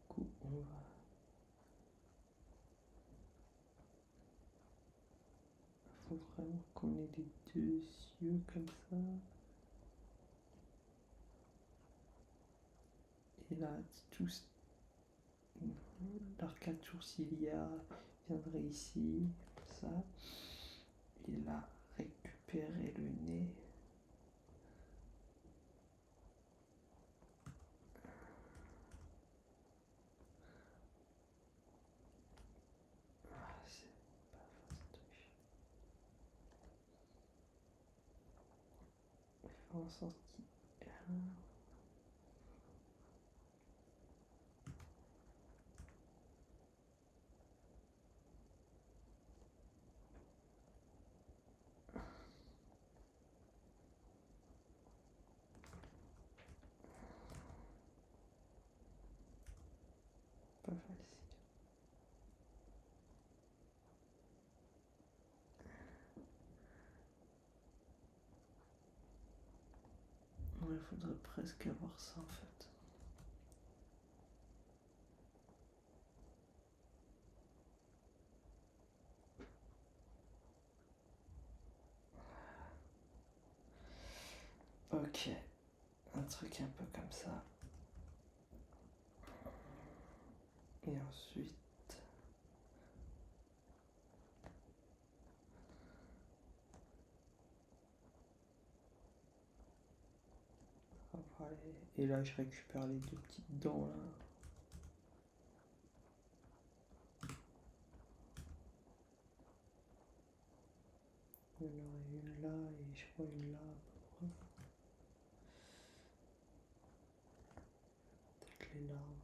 Coup, on va. Faut vraiment qu'on ait les deux yeux comme ça. Et là, tout l'arcade sourcilière viendrait ici, comme ça. Et là, récupérer le nez. Ah, c'est faire en sorte qu'il... Pas facile. Ouais, il faudrait presque avoir ça en fait. Ok, un truc un peu comme ça. Et ensuite... Et là, je récupère les deux petites dents là. Il y en aurait une là et je crois une là. Peut-être les larmes.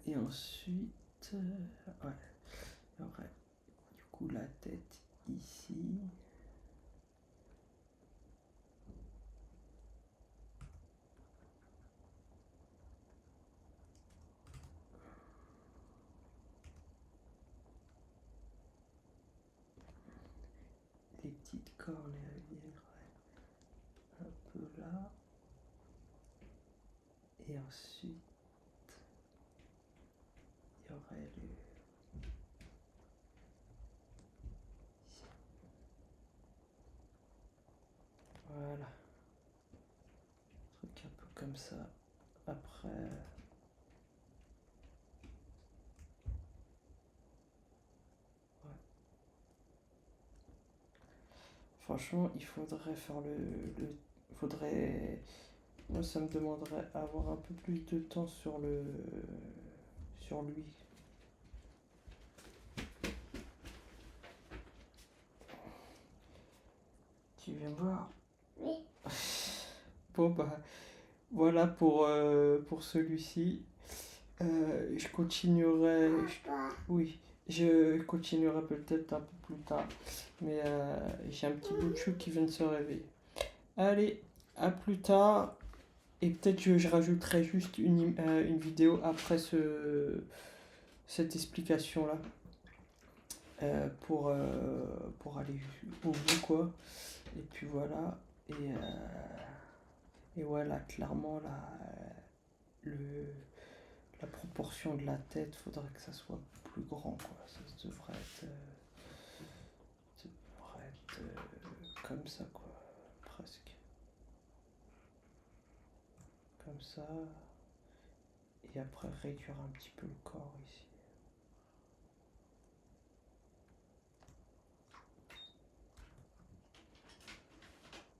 Et ensuite, ouais, il y aurait du coup la tête ici. Les petites cornes, elles viendraient un peu là. Et ensuite, il y aurait le... Voilà. Un truc un peu comme ça. Après... Ouais. Franchement, il faudrait faire faudrait... Moi, ça me demanderait avoir un peu plus de temps sur lui. Tu viens voir? Oui. Bon, bah, voilà pour celui-ci. Je continuerai. Oui, je continuerai peut-être un peu plus tard. Mais j'ai un petit bout de chou qui vient de se réveiller. Allez, à plus tard. Et peut-être que je rajouterai juste une vidéo après cette explication-là. Pour aller au bout, quoi. Et puis voilà. Et voilà, clairement, la proportion de la tête, faudrait que ça soit plus grand, quoi. Ça devrait être comme ça, quoi. Presque. Comme ça. Et après, réduire un petit peu le corps ici.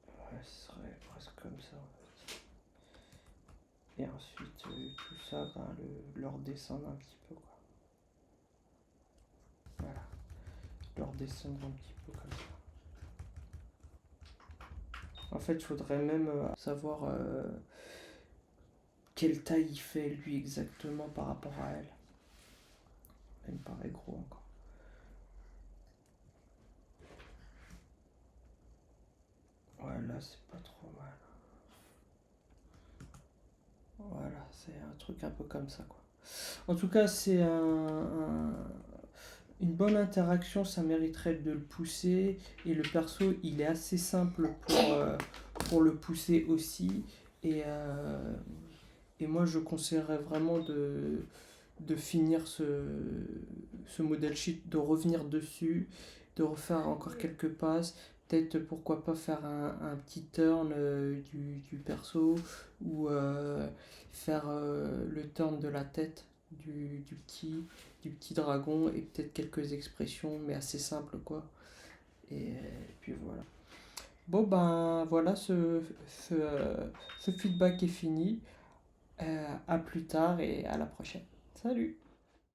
Ouais, ce serait presque comme ça, en fait. Et ensuite, tout ça, ben, le redescendre un petit peu, quoi. Voilà. Le redescendre un petit peu comme ça. En fait, il faudrait même savoir quelle taille il fait lui exactement par rapport à elle. Elle me paraît gros encore. Ouais, là, c'est pas trop mal. Voilà, c'est un truc un peu comme ça, quoi. En tout cas, c'est une bonne interaction, ça mériterait de le pousser. Et le perso, il est assez simple pour le pousser aussi. Et, euh, et moi, je conseillerais vraiment de finir ce modèle sheet, de revenir dessus, de refaire encore quelques passes. Peut-être pourquoi pas faire un petit turn du perso ou faire le turn de la tête du petit dragon et peut-être quelques expressions mais assez simples quoi. Et puis voilà. Bon, ben voilà, ce feedback est fini. À plus tard et à la prochaine. Salut!